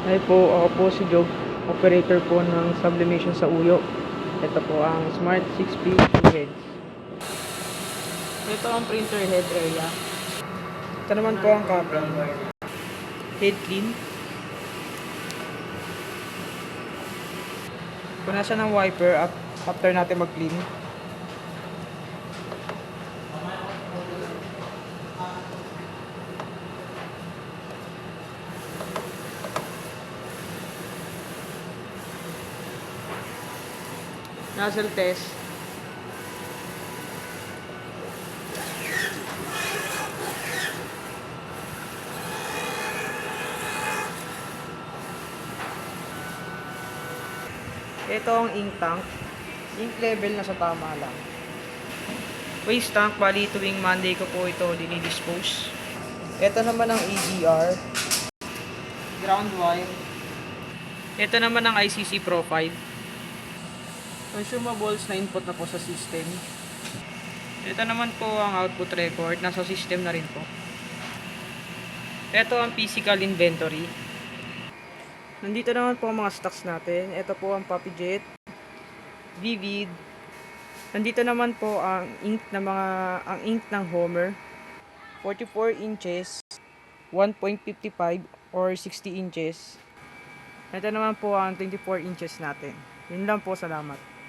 Hi po, ako po si Job, operator po ng sublimation sa Uyo. Ito po ang Smart 6P heads. Ito ang printer head area. Ito naman po ang copy. Head clean. Punasan ng wiper after natin mag-clean. Nozzle test. Ito ang ink tank. Ink level na sa tama lang. Waste tank, bali tuwing Monday ko po ito dinidispose. Ito naman ang ADR. Ground wire. Ito naman ang ICC profile. Consumables na input na po sa system. Ito naman po ang output record. Nasa system na rin po. Ito ang physical inventory. Nandito naman po ang mga stocks natin. Ito po ang PuppyJet, Vivid. Nandito naman po ang ink ng Homer. 44 inches, 1.55 or 60 inches. Ito naman po ang 24 inches natin. Yun lang po, salamat.